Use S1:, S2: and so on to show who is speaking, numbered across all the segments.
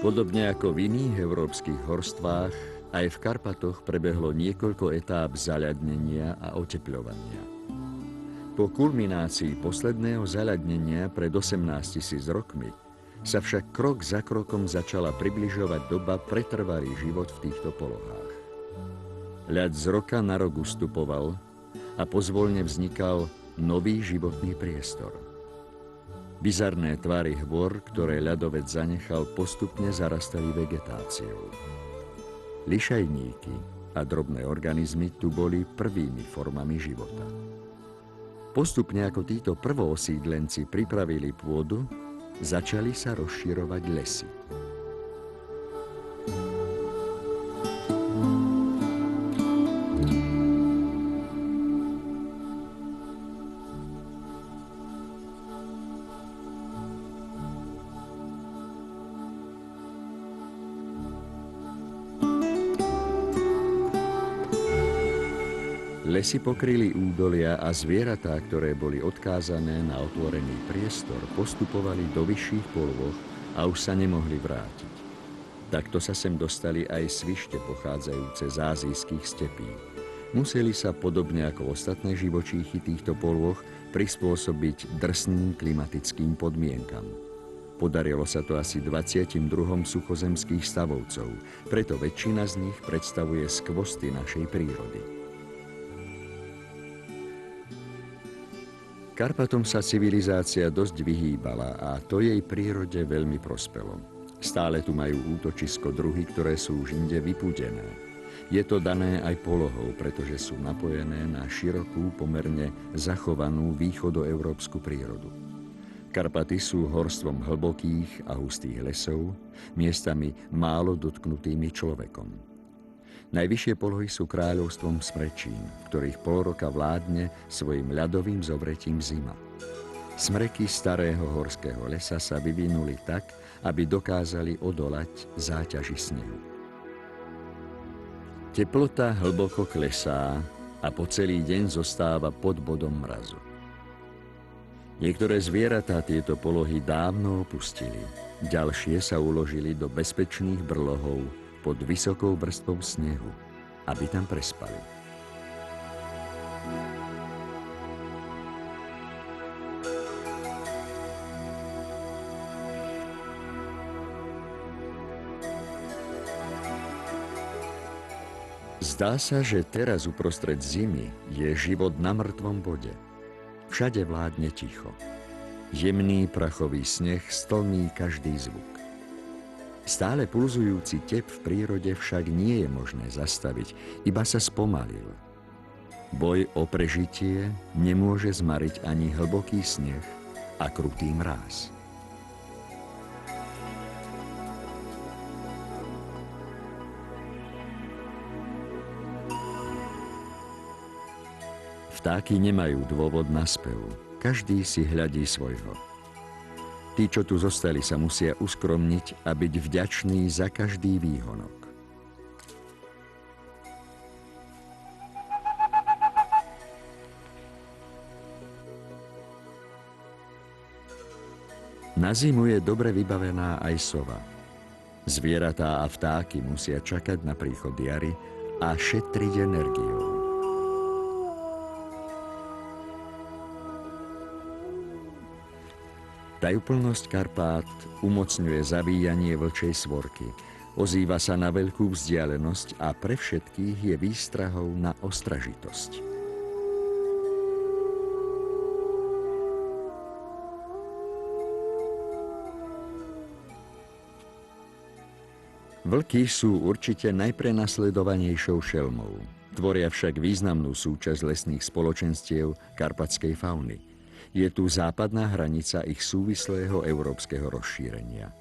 S1: Podobne ako v iných európskych horstvách, aj v Karpatoch prebehlo niekoľko etáp zaľadnenia a otepľovania. Po kulminácii posledného zaľadnenia pred 18 000 rokmi sa však krok za krokom začala približovať doba pretrvalý život v týchto polohách. Ľad z roka na rok ustupoval a pozvolne vznikal nový životný priestor. Bizarné tvary hôr, ktoré ľadovec zanechal, postupne zarastali vegetáciou. Lišajníky a drobné organizmy tu boli prvými formami života. Postupne ako títo prvoosídlenci pripravili pôdu, začali sa rozširovať lesy. Lesy pokryli údolia a zvieratá, ktoré boli odkázané na otvorený priestor, postupovali do vyšších polôch a už sa nemohli vrátiť. Takto sa sem dostali aj svište pochádzajúce z ázijských stepí. Museli sa podobne ako ostatné živočíchy týchto polôch prispôsobiť drsným klimatickým podmienkam. Podarilo sa to asi 22. suchozemských stavovcov, preto väčšina z nich predstavuje skvosty našej prírody. Karpatom sa civilizácia dosť vyhýbala a to jej prírode veľmi prospelo. Stále tu majú útočisko druhy, ktoré sú už inde vypúdené. Je to dané aj polohou, pretože sú napojené na širokú, pomerne zachovanú východoeurópsku prírodu. Karpaty sú horstvom hlbokých a hustých lesov, miestami málo dotknutými človekom. Najvyššie polohy sú kráľovstvom smrečín, v ktorých pol roka vládne svojim ľadovým zovretím zima. Smreky starého horského lesa sa vyvinuli tak, aby dokázali odolať záťaži snehu. Teplota hlboko klesá a po celý deň zostáva pod bodom mrazu. Niektoré zvieratá tieto polohy dávno opustili, ďalšie sa uložili do bezpečných brlohov pod vysokou vrstvou snehu, aby tam prespali. Zdá sa, že teraz uprostred zimy je život na mŕtvom bode. Všade vládne ticho. Jemný prachový sneh stlmí každý zvuk. Stále pulzujúci tep v prírode však nie je možné zastaviť, iba sa spomalil. Boj o prežitie nemôže zmariť ani hlboký sneh a krutý mráz. Vtáky nemajú dôvod na spev, každý si hľadí svojho. Tí, čo tu zostali, sa musia uskromniť a byť vďační za každý výhonok. Na zimu je dobre vybavená aj sova. Zvieratá a vtáky musia čakať na príchod jary a šetriť energiou. Tajúplnosť Karpát umocňuje zavíjanie vlčej svorky. Ozýva sa na veľkú vzdialenosť a pre všetkých je výstrahou na ostražitosť. Vlky sú určite najprenasledovanejšou šelmou. Tvoria však významnú súčasť lesných spoločenstiev karpatskej fauny. Je tu západná hranica ich súvislého európskeho rozšírenia.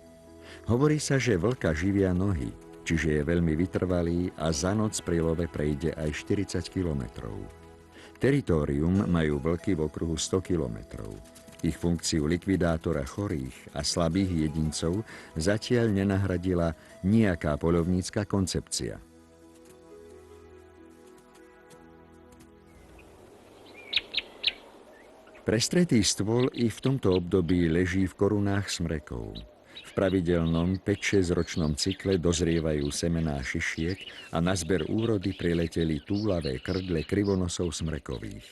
S1: Hovorí sa, že vlka živia nohy, čiže je veľmi vytrvalý a za noc pri love prejde aj 40 kilometrov. Teritórium majú vlky v okruhu 100 kilometrov. Ich funkciu likvidátora chorých a slabých jedincov zatiaľ nenahradila nejaká poľovnícka koncepcia. Prestretý stôl i v tomto období leží v korunách smrekov. V pravidelnom 5-6 ročnom cykle dozrievajú semená šišiek a na zber úrody prileteli túlavé krdle krivonosov smrekových.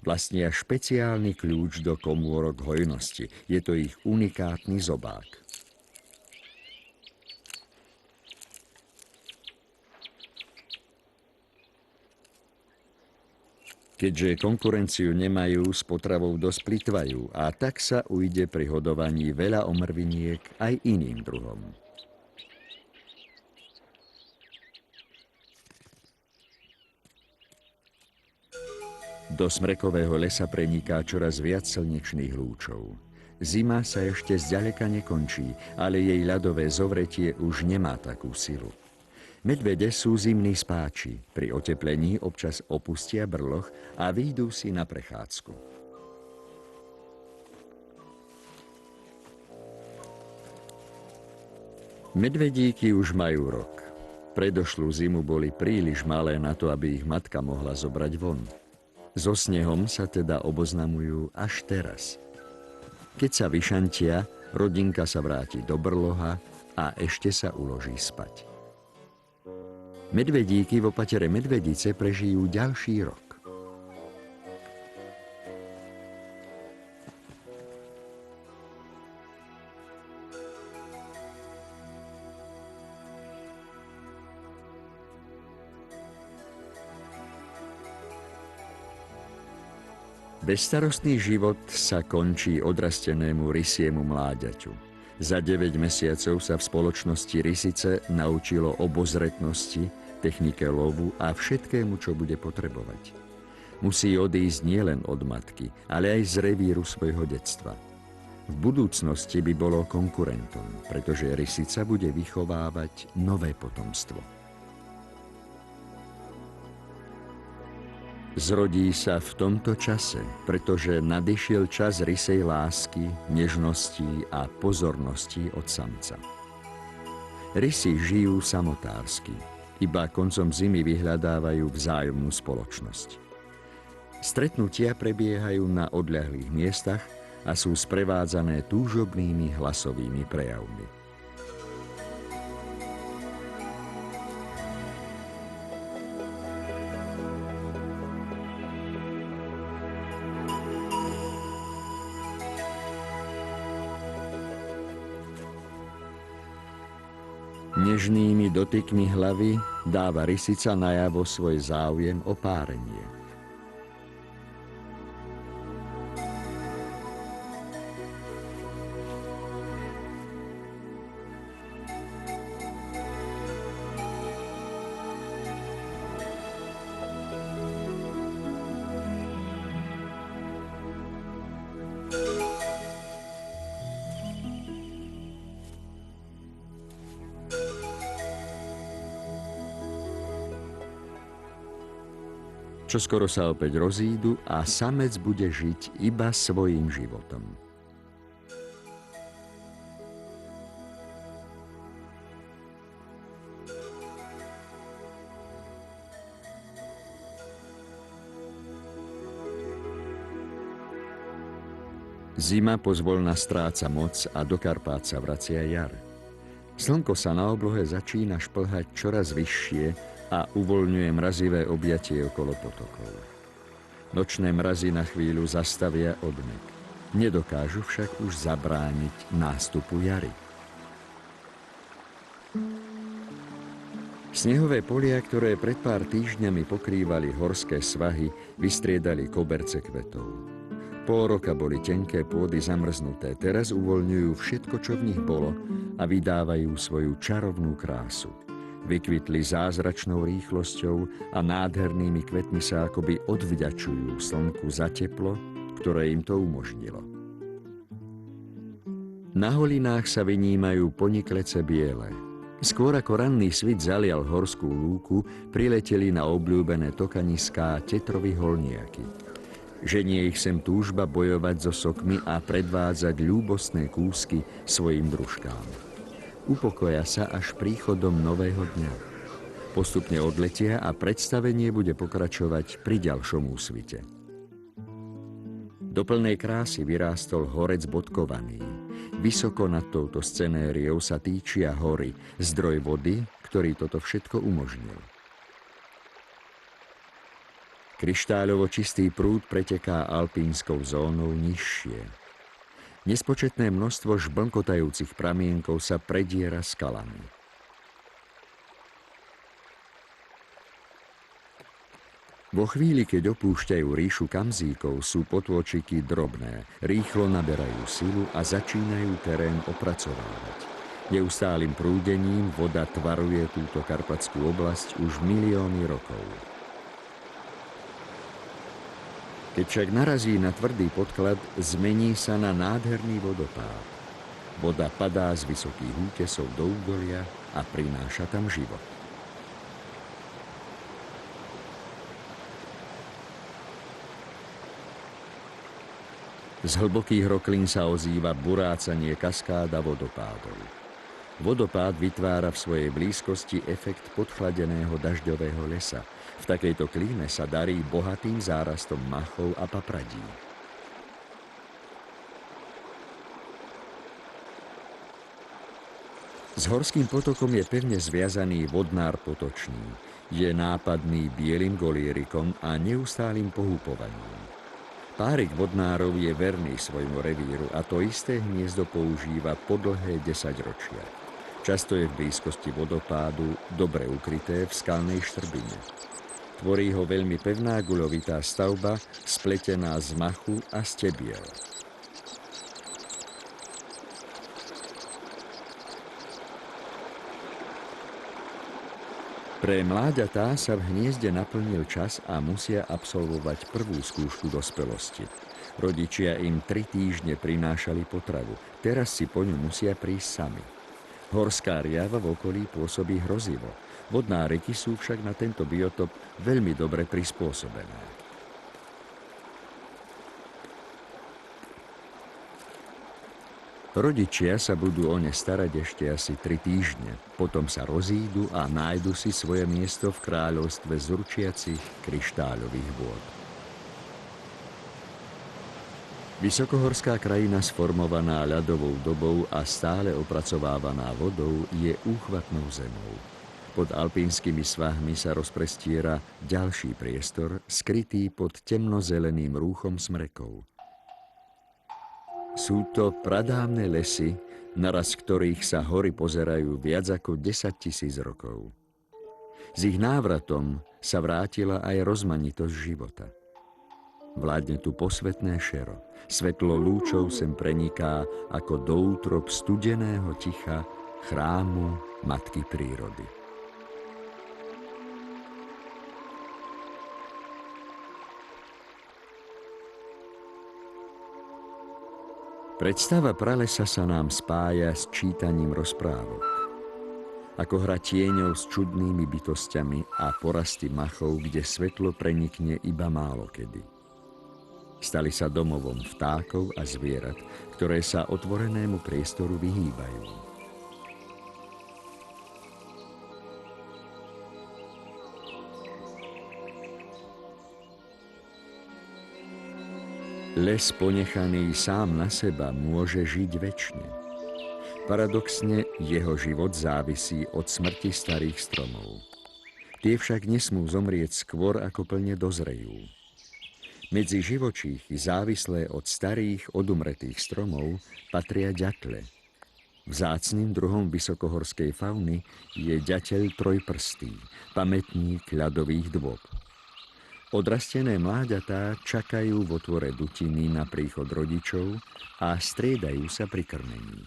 S1: Vlastnia špeciálny kľúč do komôrok hojnosti. Je to ich unikátny zobák. Keďže konkurenciu nemajú, s potravou dosť plitvajú a tak sa ujde pri hodovaní veľa omrviniek aj iným druhom. Do smrekového lesa preniká čoraz viac slnečných lúčov. Zima sa ešte zďaleka nekončí, ale jej ľadové zovretie už nemá takú silu. Medvede sú zimní spáči. Pri oteplení občas opustia brloh a vyjdú si na prechádzku. Medvedíky už majú rok. Predošlú zimu boli príliš malé na to, aby ich matka mohla zobrať von. So snehom sa teda oboznamujú až teraz. Keď sa vyšantia, rodinka sa vráti do brloha a ešte sa uloží spať. Medvedíky v opatere medvedice prežijú ďalší rok. Bezstarostný život sa končí odrastenému rysiemu mláďaťu. Za 9 mesiacov sa v spoločnosti rysice naučilo obozretnosti, technike lovu a všetkému, čo bude potrebovať. Musí odísť nielen od matky, ale aj z revíru svojho detstva. V budúcnosti by bolo konkurentom, pretože rysica bude vychovávať nové potomstvo. Zrodí sa v tomto čase, pretože nadišiel čas rysej lásky, nežností a pozornosti od samca. Rysy žijú samotársky, iba koncom zimy vyhľadávajú vzájomnú spoločnosť. Stretnutia prebiehajú na odľahlých miestach a sú sprevádzané túžobnými hlasovými prejavmi. Nežnými dotykmi hlavy dáva rysica najavo svoj záujem o párenie. Čoskoro sa opäť rozídu a samec bude žiť iba svojím životom. Zima pozvolna stráca moc a do Karpát sa vracia jar. Slnko sa na oblohe začína šplhať čoraz vyššie a uvoľňuje mrazivé objatie okolo potokov. Nočné mrazy na chvíľu zastavia odmek. Nedokážu však už zabrániť nástupu jary. Snehové polia, ktoré pred pár týždňami pokrývali horské svahy, vystriedali koberce kvetov. Pol roka boli tenké pôdy zamrznuté, teraz uvoľňujú všetko, čo v nich bolo a vydávajú svoju čarovnú krásu. Vykvitli zázračnou rýchlosťou a nádhernými kvetmi sa akoby odvďačujú slnku za teplo, ktoré im to umožnilo. Na holinách sa vynímajú poniklece biele. Skôr ako ranný svit zalial horskú lúku, prileteli na obľúbené tokaniská tetrovi holniaky. Ženie ich sem túžba bojovať so sokmi a predvádzať ľúbostné kúsky svojim družkám. Upokoja sa až príchodom nového dňa. Postupne odletia a predstavenie bude pokračovať pri ďalšom úsvite. Do plnej krásy vyrástol horec bodkovaný. Vysoko nad touto scenériou sa týčia hory, zdroj vody, ktorý toto všetko umožnil. Kryštáľovo čistý prúd preteká alpínskou zónou nižšie. Nespočetné množstvo žblnkotajúcich pramienkov sa prediera skalami. Vo chvíli, keď opúšťajú ríšu kamzíkov, sú potôčiky drobné, rýchlo naberajú silu a začínajú terén opracovávať. Neustálym prúdením voda tvaruje túto karpatskú oblasť už milióny rokov. Keď však narazí na tvrdý podklad, zmení sa na nádherný vodopád. Voda padá z vysokých útesov do údolia a prináša tam život. Z hlbokých roklín sa ozýva burácanie kaskáda vodopádov. Vodopád vytvára v svojej blízkosti efekt podchladeného dažďového lesa. V takejto klíme sa darí bohatým zárastom machov a papradí. S horským potokom je pevne zviazaný vodnár potočný. Je nápadný bielym golierikom a neustálým pohupovaním. Párik vodnárov je verný svojmu revíru a to isté hniezdo používa po dlhé 10 ročia. Často je v blízkosti vodopádu, dobre ukryté v skalnej štrbine. Tvorí ho veľmi pevná guľovitá stavba, spletená z machu a stebiel. Pre mláďatá sa v hniezde naplnil čas a musia absolvovať prvú skúšku dospelosti. Rodičia im 3 týždne prinášali potravu, teraz si po ňu musia prísť sami. Horská riava v okolí pôsobí hrozivo. Vodná rieky sú však na tento biotop veľmi dobre prispôsobené. Rodičia sa budú o ne starať ešte asi 3 týždne, potom sa rozídu a nájdu si svoje miesto v kráľovstve zurčiacich kryštáľových vôd. Vysokohorská krajina sformovaná ľadovou dobou a stále opracovávaná vodou je úchvatnou zemou. Pod alpínskymi svahmi sa rozprestiera ďalší priestor, skrytý pod temnozeleným rúchom smrekov. Sú to pradávne lesy, naraz ktorých sa hory pozerajú viac ako 10 000 rokov. S ich návratom sa vrátila aj rozmanitosť života. Vládne tu posvetné šero. Svetlo lúčov sem preniká ako do útrob studeného ticha chrámu Matky prírody. Predstava pralesa sa nám spája s čítaním rozprávok. Ako hra tieňov s čudnými bytostiami a porasty machov, kde svetlo prenikne iba málokedy. Stali sa domovom vtákov a zvierat, ktoré sa otvorenému priestoru vyhýbajú. Les ponechaný sám na seba môže žiť večne. Paradoxne, jeho život závisí od smrti starých stromov. Tie však nesmú zomrieť skôr, ako plne dozrejú. Medzi živočíchy závislé od starých odumretých stromov patria ďatle. Vzácnym druhom vysokohorskej fauny je ďateľ trojprstý, pamätník ľadových dôb. Odrastené mláďatá čakajú v otvore dutiny na príchod rodičov a striedajú sa pri krmení.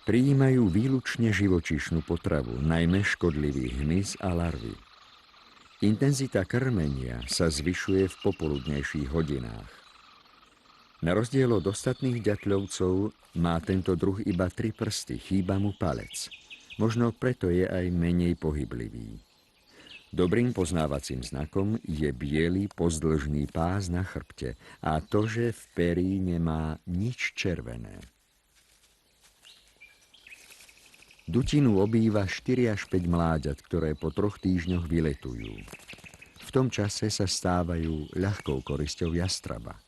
S1: Prijímajú výlučne živočíšnu potravu, najmä škodlivý hmyz a larvy. Intenzita krmenia sa zvyšuje v popoludnejších hodinách. Na rozdiel od ostatných ďatľovcov má tento druh iba 3 prsty, chýba mu palec. Možno preto je aj menej pohyblivý. Dobrým poznávacím znakom je biely pozdĺžný pás na chrbte a to, že v perí nemá nič červené. Dutinu obýva 4 až 5 mláďat, ktoré po 3 týždňoch vyletujú. V tom čase sa stávajú ľahkou korisťou jastraba.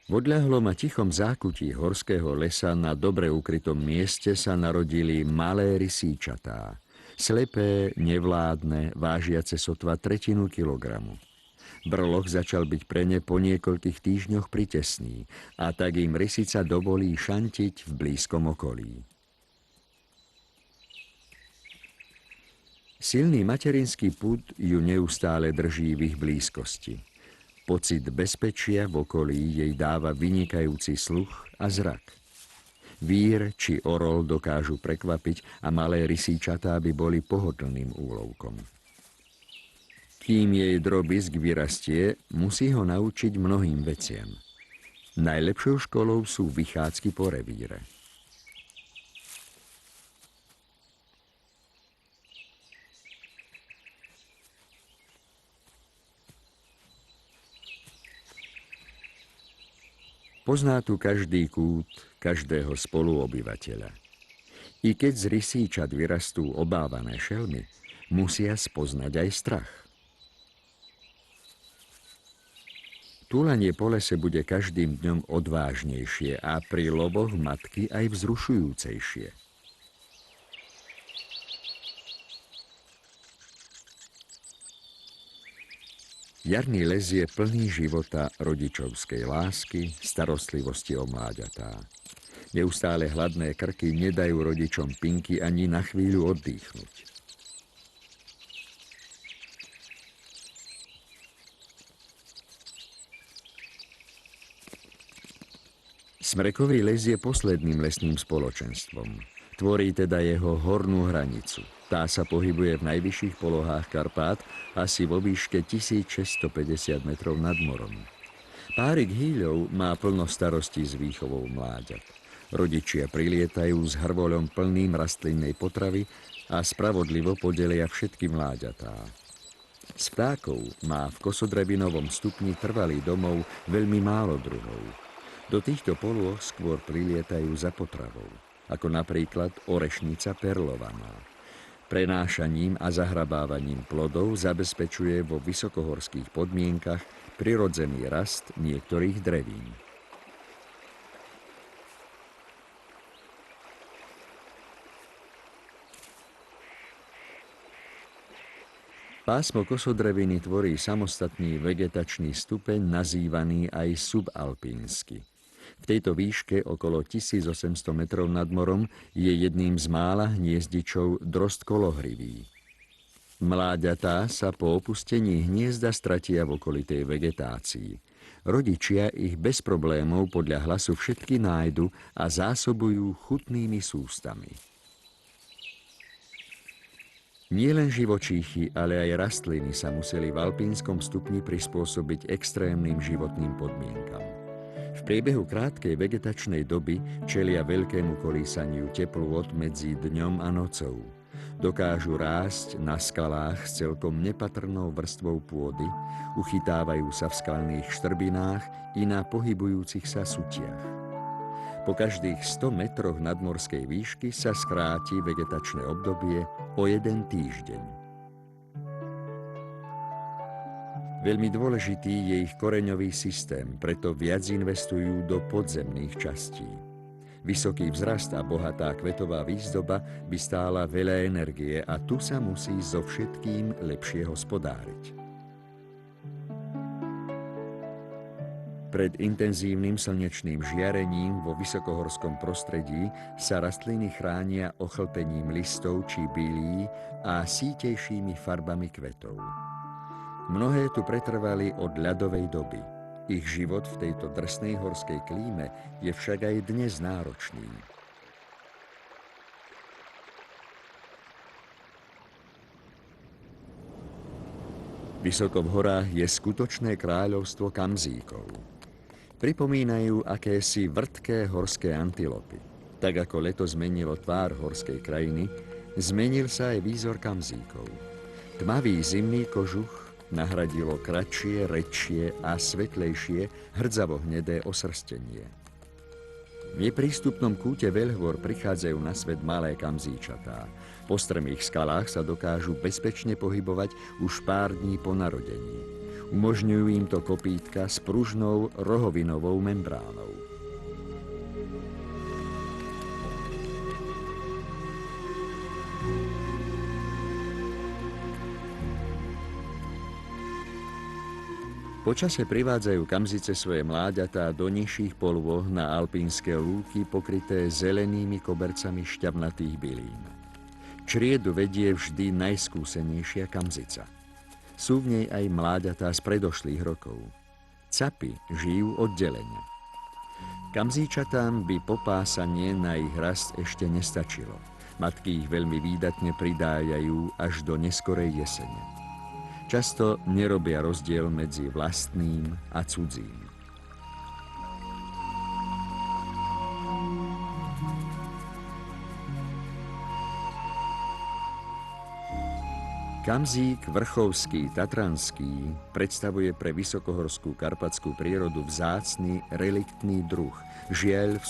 S1: V odľahlom a tichom zákutí horského lesa na dobre ukrytom mieste sa narodili malé rysíčatá. Slepé, nevládne, vážiace sotva 1/3 kilogramu. Brloch začal byť pre ne po niekoľkých týždňoch pritesný a tak im rysica dovolí šantiť v blízkom okolí. Silný materinský pud ju neustále drží v ich blízkosti. Pocit bezpečia v okolí jej dáva vynikajúci sluch a zrak. Vír či orol dokážu prekvapiť a malé rysíčatá by boli pohodlným úlovkom. Kým jej drobisk vyrastie, musí ho naučiť mnohým veciam. Najlepšou školou sú vychádzky po revíre. Pozná tu každý kút každého spoluobyvateľa. I keď z rysíčat vyrastú obávané šelmy, musia spoznať aj strach. Túlanie po lese bude každým dňom odvážnejšie a pri lovoch matky aj vzrušujúcejšie. Jarný les je plný života, rodičovskej lásky, starostlivosti o mláďatá. Neustále hladné krky nedajú rodičom Pinky ani na chvíľu oddychnúť. Smrekový les je posledným lesným spoločenstvom. Tvorí teda jeho hornú hranicu. Tá sa pohybuje v najvyšších polohách Karpát, asi vo výške 1650 metrov nad morom. Párik hýľov má plno starostí s výchovou mláďat. Rodičia prilietajú s hrvoľom plným rastlinnej potravy a spravodlivo podelia všetky mláďatá. Z vtákov má v kosodrevinovom stupni trvalý domov veľmi málo druhov. Do týchto polôh skôr prilietajú za potravou, ako napríklad orešnica perlovaná. Prenášaním a zahrabávaním plodov zabezpečuje vo vysokohorských podmienkach prirodzený rast niektorých drevín. Pásmo kosodreviny tvorí samostatný vegetačný stupeň nazývaný aj subalpínsky. V tejto výške okolo 1800 metrov nad morom je jedným z mála hniezdičov drozd kolohrivý. Mláďatá sa po opustení hniezda stratia v okolitej vegetácii. Rodičia ich bez problémov podľa hlasu všetky nájdu a zásobujú chutnými sústami. Nielen živočíchy, ale aj rastliny sa museli v alpínskom stupni prispôsobiť extrémnym životným podmienkam. V priebehu krátkej vegetačnej doby čelia veľkému kolísaniu teplôt medzi dňom a nocou. Dokážu rásť na skalách s celkom nepatrnou vrstvou pôdy, uchytávajú sa v skalných štrbinách i na pohybujúcich sa sutiach. Po každých 100 metroch nadmorskej výšky sa skráti vegetačné obdobie o 1 týždeň. Veľmi dôležitý je ich koreňový systém, preto viac investujú do podzemných častí. Vysoký vzrast a bohatá kvetová výzdoba by stála veľa energie a tu sa musí so všetkým lepšie hospodáriť. Pred intenzívnym slnečným žiarením vo vysokohorskom prostredí sa rastliny chránia ochlpením listov či bylí a sítejšími farbami kvetov. Mnohé tu pretrvali od ľadovej doby. Ich život v tejto drsnej horskej klíme je však aj dnes náročný. Vysoko v horách je skutočné kráľovstvo kamzíkov. Pripomínajú akési vrtké horské antilopy. Tak ako leto zmenilo tvár horskej krajiny, zmenil sa aj výzor kamzíkov. Tmavý zimný kožuch nahradilo kratšie, redšie a svetlejšie hrdzavo-hnedé osrstenie. V neprístupnom kúte Veľhôr prichádzajú na svet malé kamzíčatá. Po strmých skalách sa dokážu bezpečne pohybovať už pár dní po narodení. Umožňujú im to kopítka s pružnou rohovinovou membránou. Počase privádzajú kamzice svoje mláďatá do nižších polôh na alpínske lúky pokryté zelenými kobercami šťavnatých bylín. Čriedu vedie vždy najskúsenejšia kamzica. Sú v nej aj mláďatá z predošlých rokov. Capy žijú oddelene. Kamzíčatám by popásanie na ich rast ešte nestačilo. Matky ich veľmi výdatne pridájajú až do neskorej jesene. Často nerobia rozdiel medzi vlastným a cudzím. Kamzík vrchovský tatranský predstavuje pre vysokohorskú karpatskú prírodu vzácny reliktný druh, žiaľ v